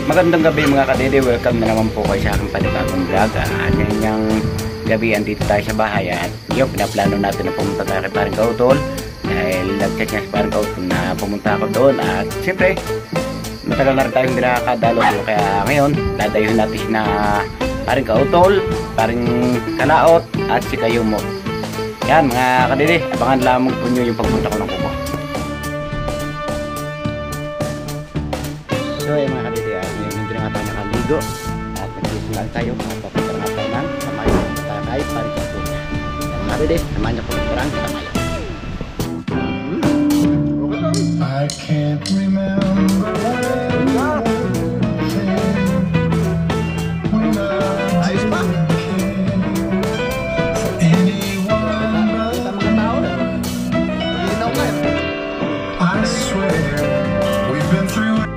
Magandang gabi mga kadede, welcome na naman po kayo sa aking panibagong vlog. Ngayong gabi andito tayo sa bahay at yung pinaplano natin na pumunta tayo kay Paring Kautol dahil nag-check niya si Paring Kautol na pumunta ako doon at siyempre matagal na rin tayong hindi nakakadalo doon, kaya ngayon dadayuhin natin na Paring Kautol, Paring Kalaot at si Kayumo. Yan mga kadede, abangan lamang po nyo yung pagpunta ko ng kuko. So yung mga kadede, ngayon hindi na nga tayo nakaligo at nagsisimula tayo at papunta nga tayo ng Samayo kay Paring Kautol. Yan mga kadede, samahan niyo po ng parang Samayo. I can't remember I swear we've been through it.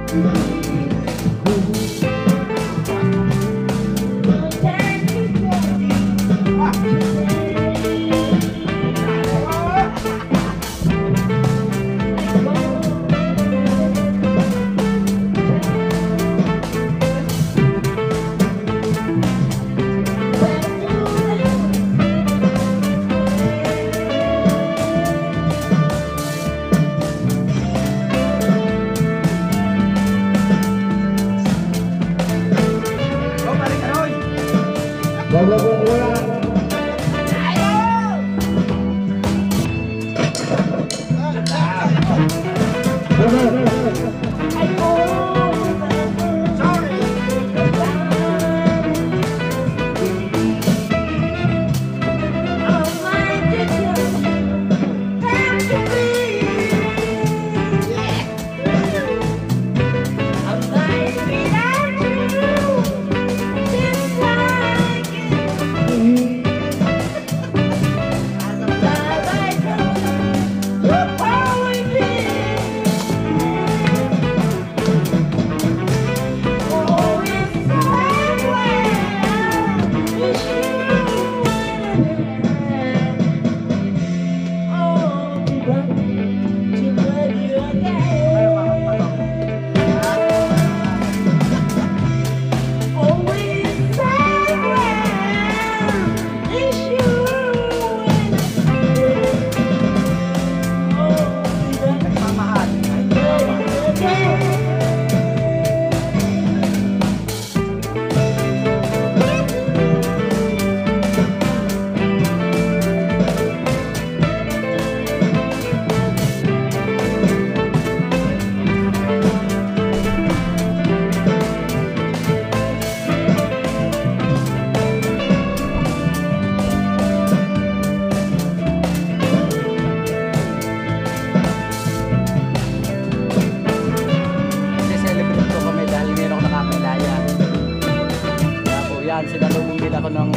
Sinalubungin ako ng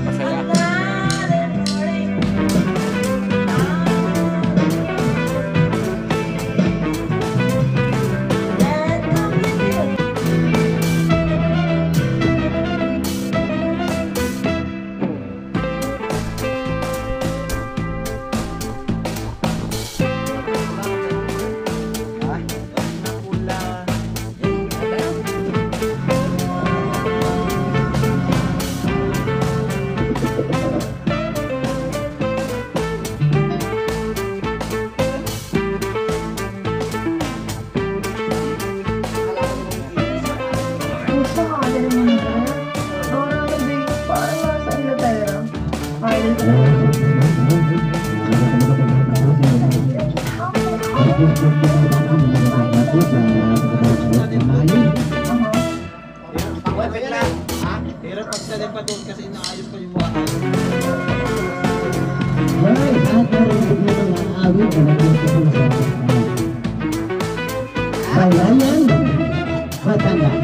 masaya. Hirap pagsalim pa doon kasi inaayos pa yung buwan. Bayan, Batangas.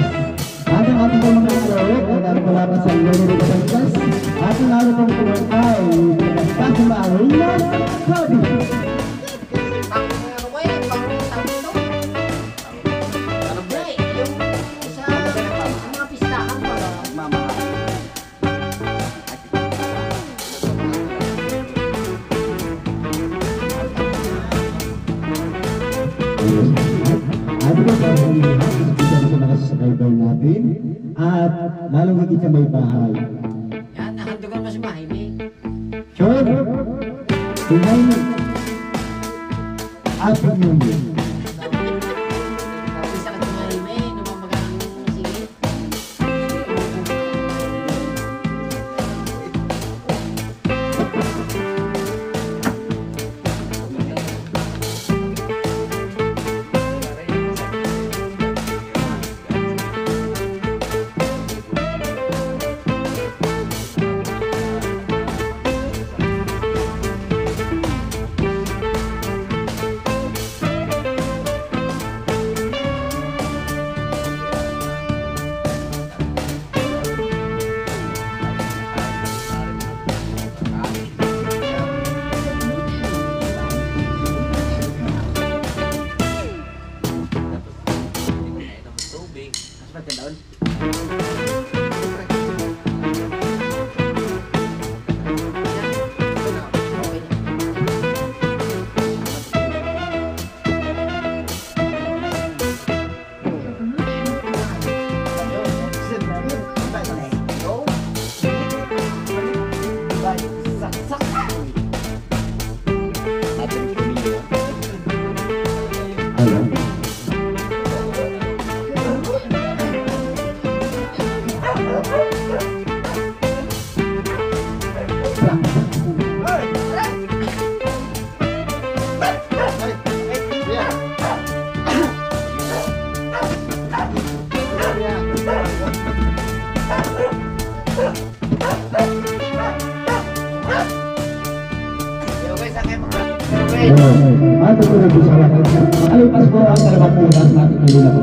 At ang ating mga kalawit ay nagpapalabas sa Lolo de Batangas. At ang ating mga kumantay ay Pagmawin na Sabi. At subscriber natin at lalong higit sa may bahay. Yan, nakandugan mo si Mahimi. Sure? Tingnan Happy New Year. Isa ka si Mahimi, namamagang sige. Alam. At ito na po sa lahat. Alipas po ang dalawang oras natin nila po.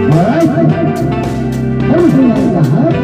Alright. Ano po ang lahat?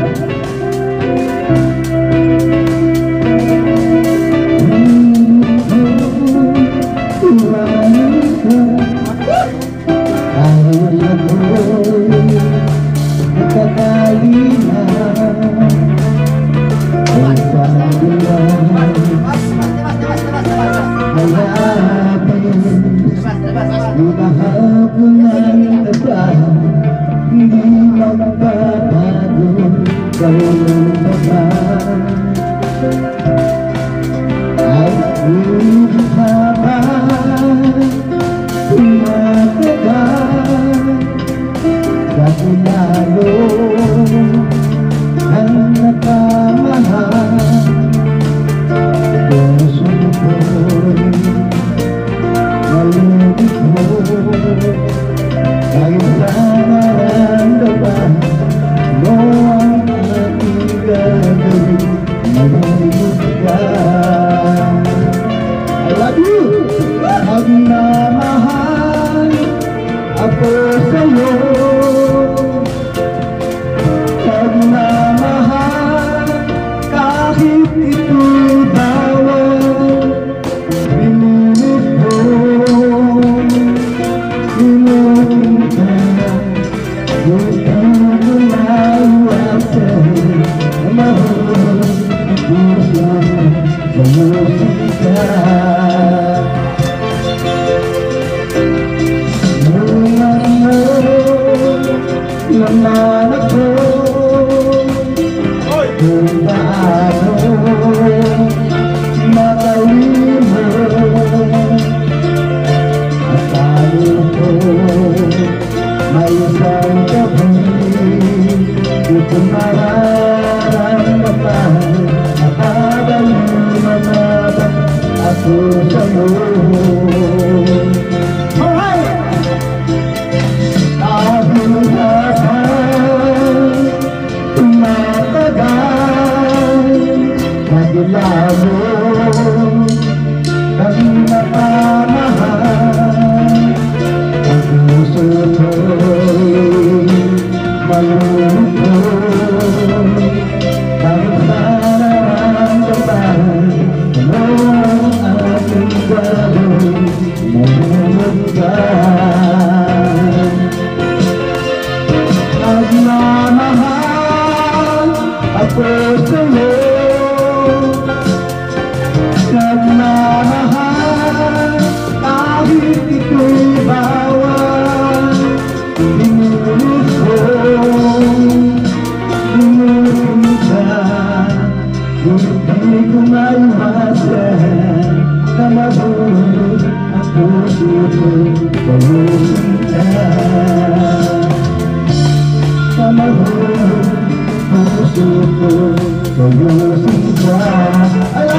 I love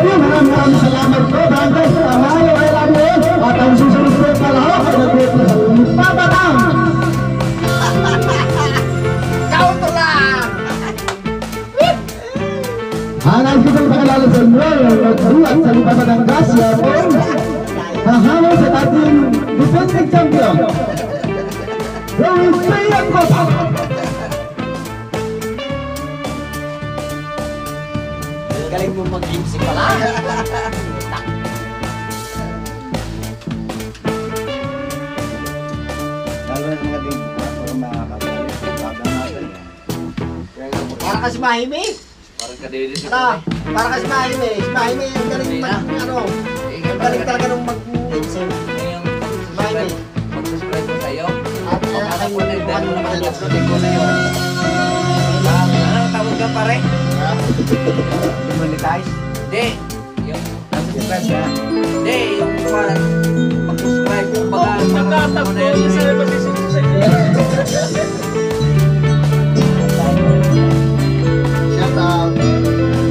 you, maraming salamat po, Barangay sa Amayo, I love you. At ang susunod po kalahok ay nagwito sa Pabatang. Kauto lang! Ang susunod pakilala sa inyo, yung nagduat sa Pabatanggas, yan po. Nahamon sa ating defending champion. Yung Sayang Kota. Galing mo mag-MC pala. Lalo na mga din, para makakapalit. Baga natin. Para kasi mahimik. Parang kadiri sa Ano? Para kasi mahimik. Mahimik yung galing ano. Yung galing talaga nung mag-MC. Mahimik. Mag-subscribe ko sa'yo. At Alam ko na yung dahil mo naman ano, upload ko na yun. Ano tawag ka pare? Monetize. Hindi. Yung subscribe ka. Hindi. Yung parang mag-subscribe kung baga. Magkatag ko yung sa position sa inyo. shout out.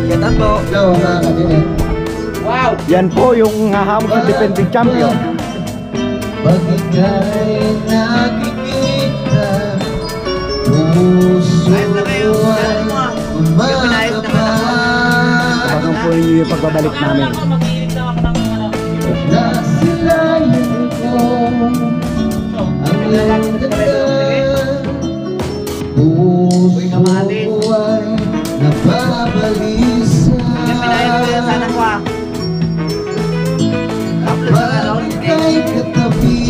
Ganda po. Hello, mga kadinig. Wow! Yan po yung hahamon sa defending champion. Pag ika'y nakikita, puso Ayos na kayo. ay Ano mo ah? Yung pinayos naman ako. Pagkakang po ninyo yung pagbabalik namin. na sila yun ko. Ang ganda, puso ay nababalisa. Yung pinayos ko yan sana ko ah. Upload ka ano? Kay katabi,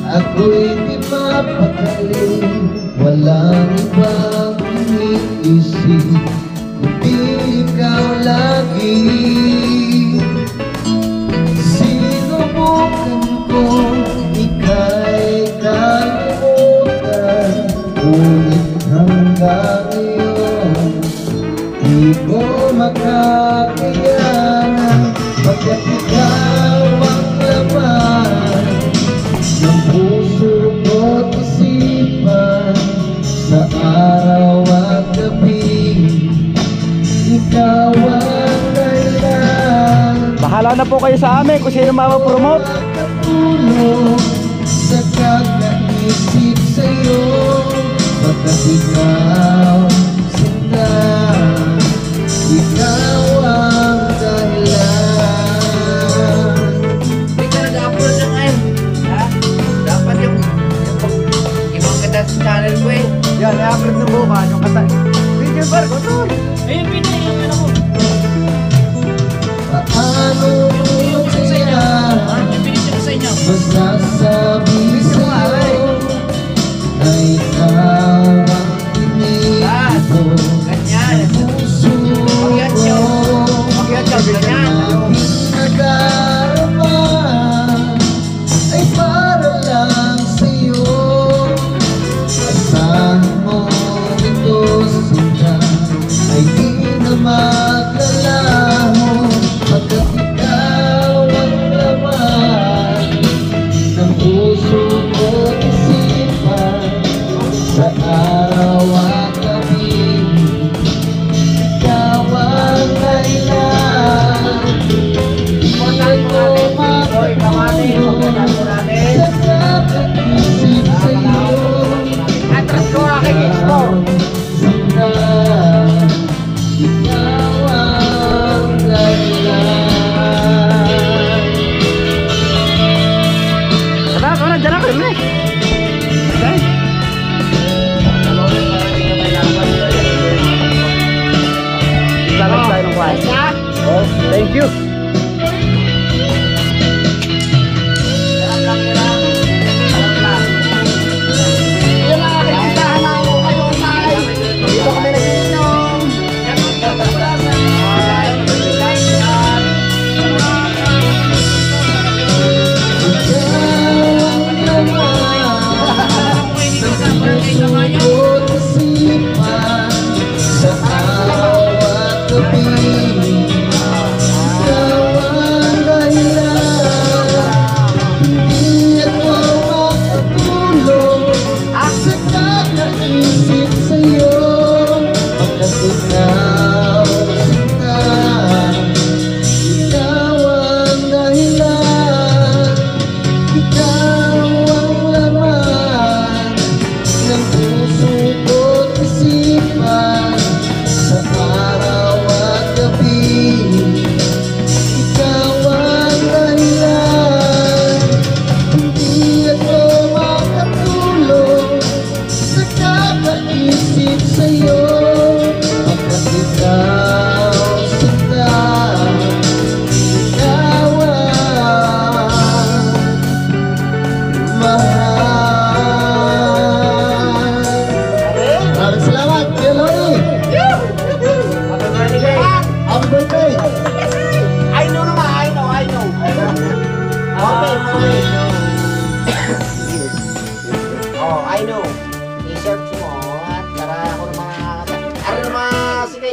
ako'y di mapakali. Walang ibang iniisip, kundi ikaw lagi. Sinubukan ko, ika'y kalimutan, ngunit hanggang ngayon di ko makakayanan. Pagkat ikaw ang laman ng puso ko't isipan, sa araw at gabi, ikaw ang dahilan. Bahala na po kayo sa amin kung sino mapapromote. Makatulong sa kakaisip sa'yo, pagkat ikaw sinta, ikaw ang dahilan. Hindi ka nag-upload na ngayon. Ha? Dapat yung ibang ganda sa channel ko eh. Yan, i-upload na bukas yung kanta. Video bar ko to. Paano mo kaya masasabi sa'yo na ikaw ang Lahat. pinili ko? Ganyan. Puso Pakyat siya. Pakyat siya. Ganyan. aking nadarama ay para lang sa'yo. Asahan mo ito sinta ay di na maglalaho, pagkat ikaw ang laman ng puso ko't isipan, sa araw at gabi, ikaw ang dahilan. Di ko makatulong sa kakaisip sa'yo. Atras ko aking explore. Sinta, ikaw ang dahilan. Tara, dyan ako. Okay. Salag tayo ng kwan. Oh, thank you. Alam lang yun lang. Alam lang. Yun lang aking tindahan na ako kayo sa akin. Dito kami nag-inom. Sa araw at gabi,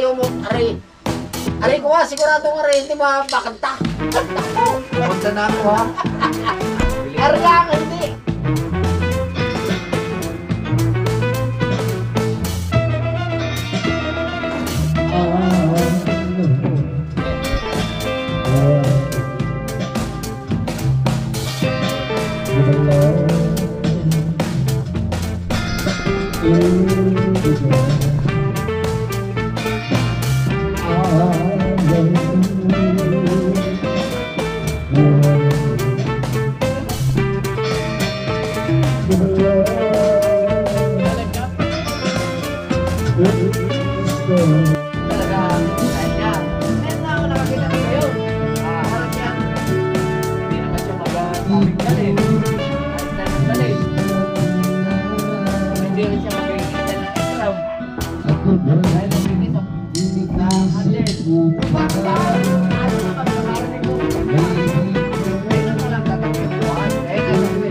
ayaw mo, aray. Aray ko nga, siguradong aray, hindi mapakanta. Punta na ako ha. Aray lang, hindi. Talaga, kanya. Ngayon na ako nakakita ko kayo. Harap niya. Hindi naman siya mag-sabing galing. Kahit na galing. Hindi rin siya makikita ng extra. Dahil nagbibisa. Na 100. Basta, ano na pagkakaroon ko. Ngayon mo lang tatapin ko. Eh, kasi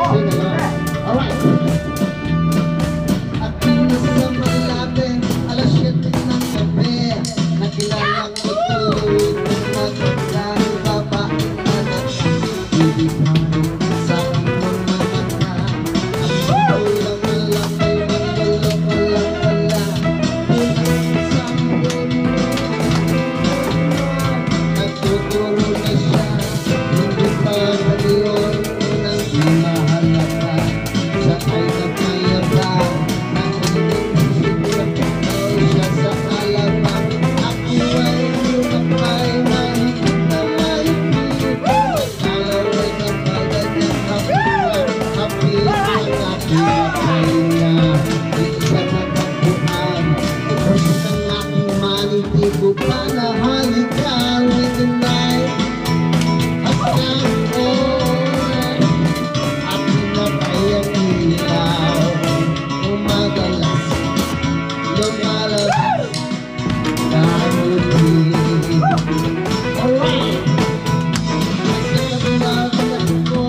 Sing along. Alright. At nasa malapit, alas 7 ng gabi, nakilala ko tuloy ng magandang babaeng manatang. Sa aking mga mata, ang ulang alam ay manloloko lang pala. Isang nagtuturo na siya, hindi pa ngayon unang imahalata. Siya ay nagmayabang, nakinig siya sa alamang. Ako ay lumapay, mahigit na mahigit. Nagkalaway na magandang kapuan, kapit ang aking makahinga. Isa na kapuan, ipos ng aking maniti ko pa na halikan with the night. Hanggang oras, aking napay ang ilaw. Umagalas, lumalabas, kamutin. Alright! Sa pagbabalag ko,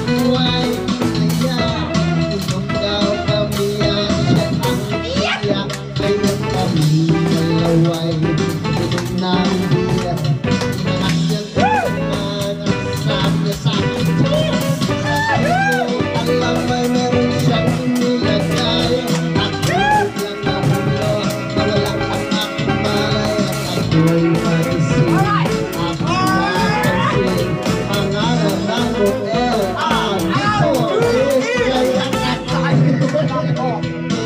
buhay inaya. Inom daw kami yan, siya ang iyak. Kaya kami malaway, inom ng biyak. Inakyang ko naman ang sabi sa akin. Alam ay meron siyang nilagay. Ako lang nahulog, nawala ang aking malay. At ako'y magising, aking napansin. Pangalan ng hotel,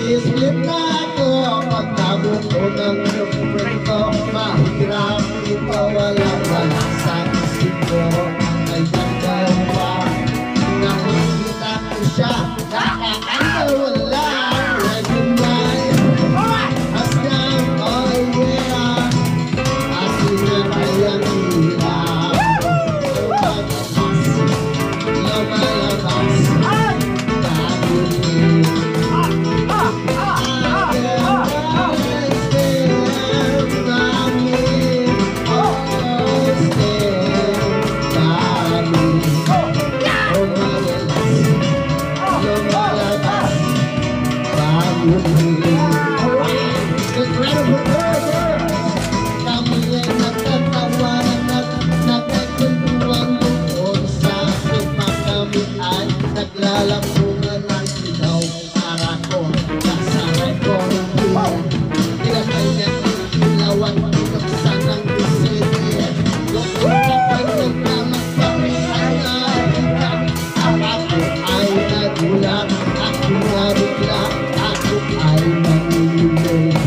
i-split na ako. Pagtabot ko ng girlfriend ko, mahirap ito, walang wala sa isip ko. Ang kanyang gawa, nakikita ko siya, nakakawala. Recognize, hanggang, oh yeah, asin na kayang ilaw. Lumalabas, kagunin. Naglalampungan ng ilaw para ko kasama ko ng buwan. Tinatay niya ang ilaw at pinuksan ng bisiti. Lukot ng tamang pamisayan. Ako ay nagulat, ako nabigla, ako ay nanginginig.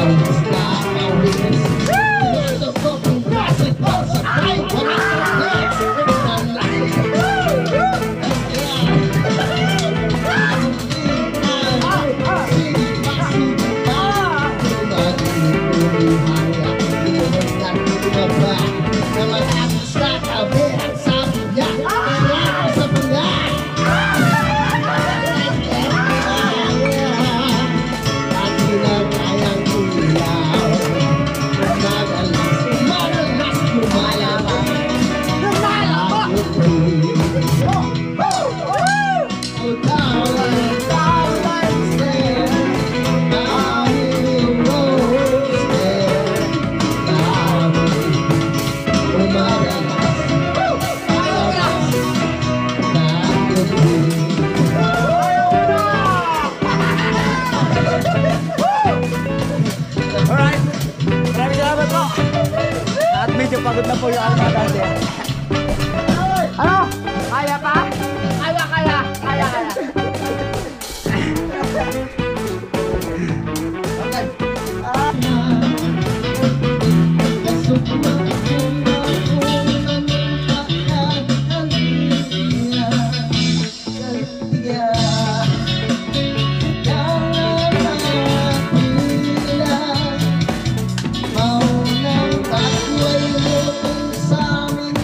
Alas na awinis, tinatay ko kung brasit ko sa tayo. Alright, maraming salamat po. At medyo pagod na po yung almada natin. Ano? Kaya pa? Kaya. Maunang takway mo kung sa amin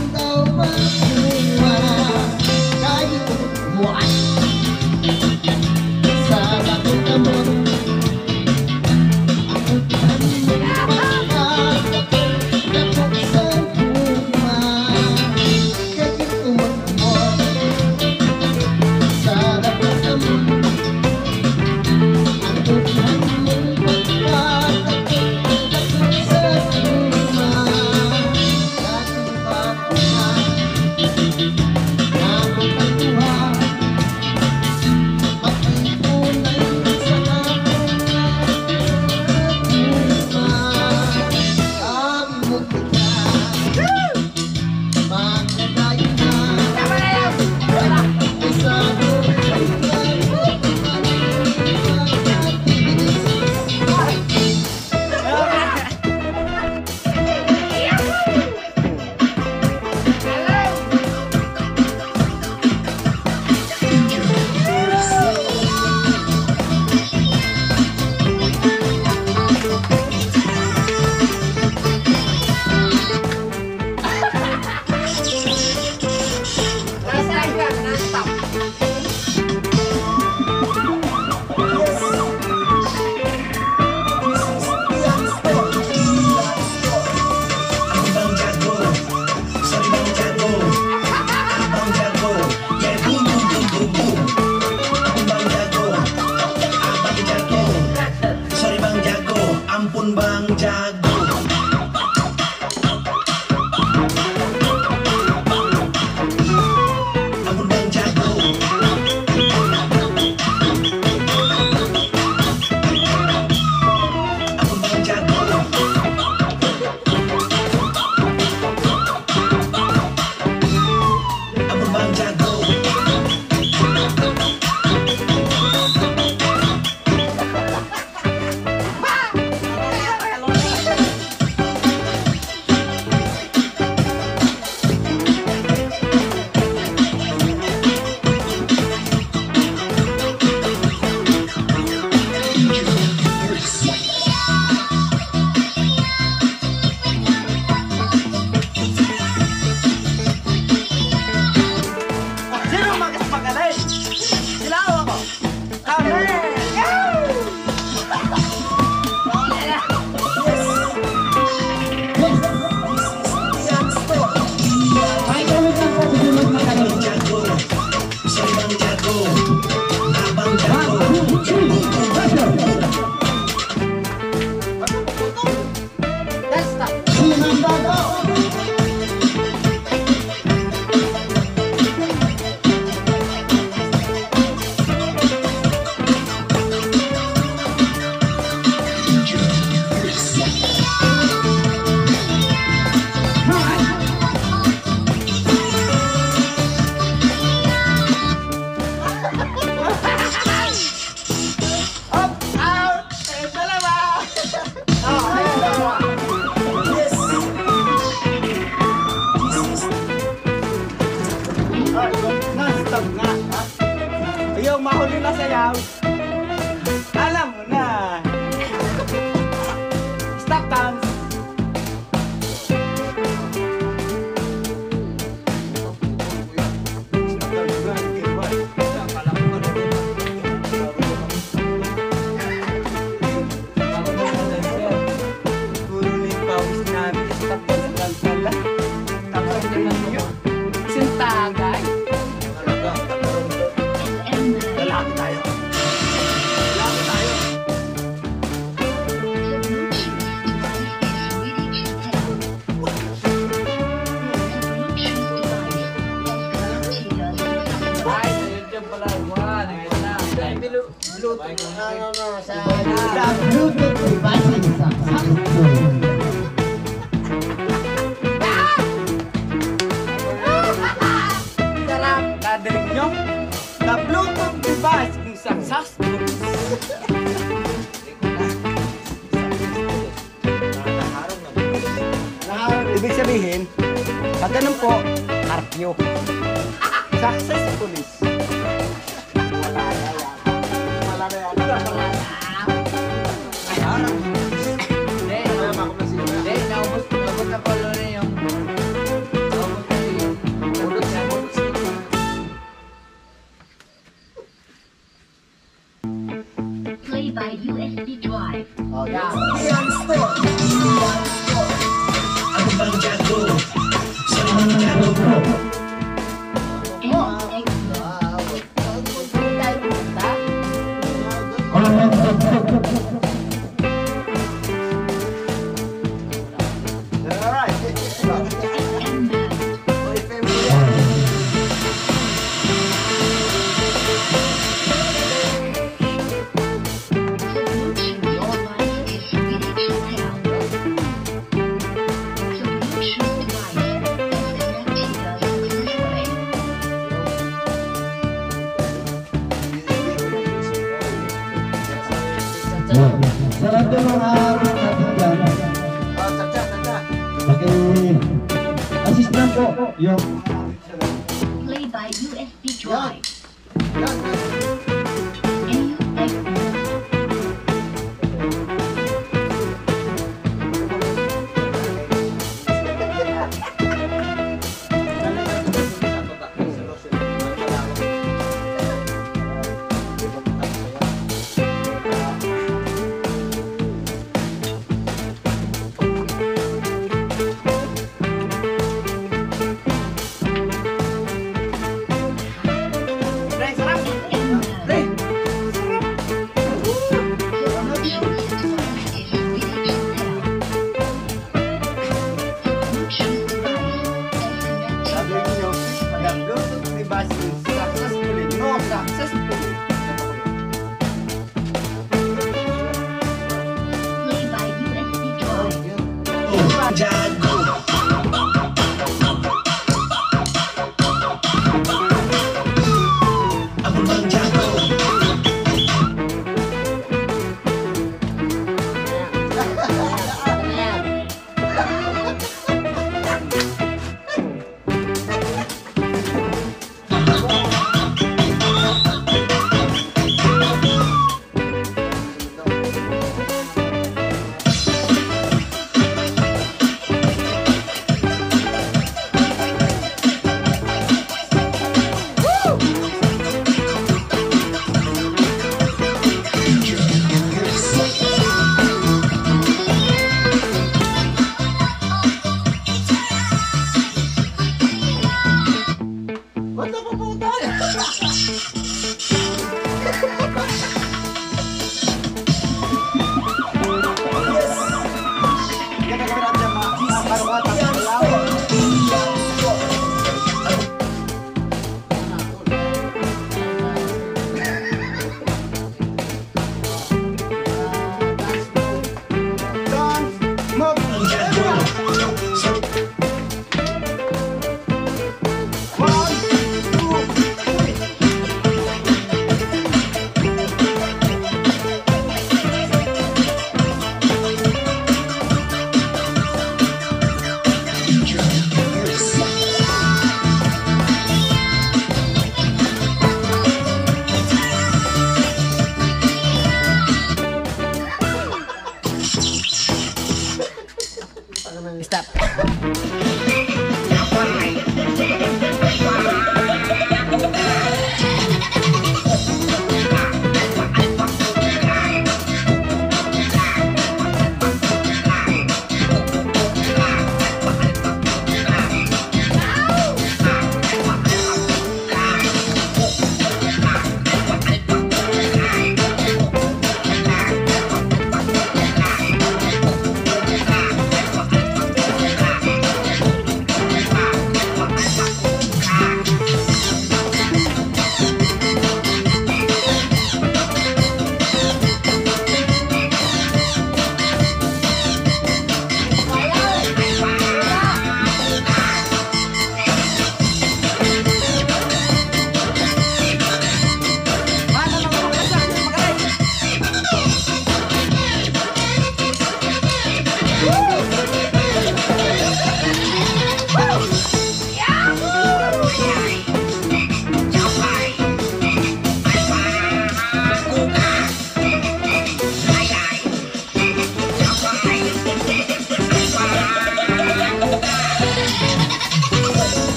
Non-stop nga, ha? Ayaw, mahuli na sayaw. Alam mo na. Stop dance. Puro na yung pawis namin. Stop dance pala. Tapos naman yun. Sintagay. Lalaki tayo. Lalaki tayo. Ay, sa YouTube pala. Wow, nagkita na. Sa Bluetooth device sa cellphone. Sarap. Nadinig nyo? The Bluetooth device kung successful. Ibig sabihin, pag ganun po, carpio. Successful is. Hindi, naubos na pala rin yung... Naubos na yung... Ulot na, ulot na. Play by USB drive. Sa lahat ng mga natin dyan, assistant po yung Play by USB drive. AUX. Play by USB drive.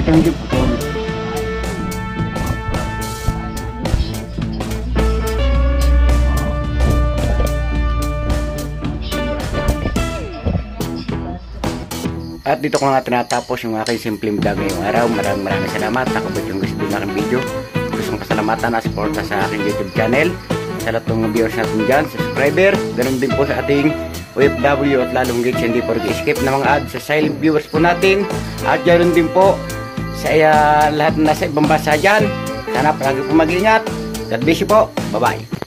Thank you po. At dito ko nga tinatapos yung aking simpleng vlog ngayong araw. Maraming salamat. Ako po yung gusto ng aking video. Gusto kong pasalamatan na suporta sa aking YouTube channel. Sa lahat ng viewers natin dyan, subscriber. Ganun din po sa ating OFW at lalong gigs. Hindi po rig-escape ng mga ads sa silent viewers po natin. At ganoon din po sa lahat na nasa ibang bansa dyan. Sana palagi po mag-ingat. God bless you po. Bye-bye.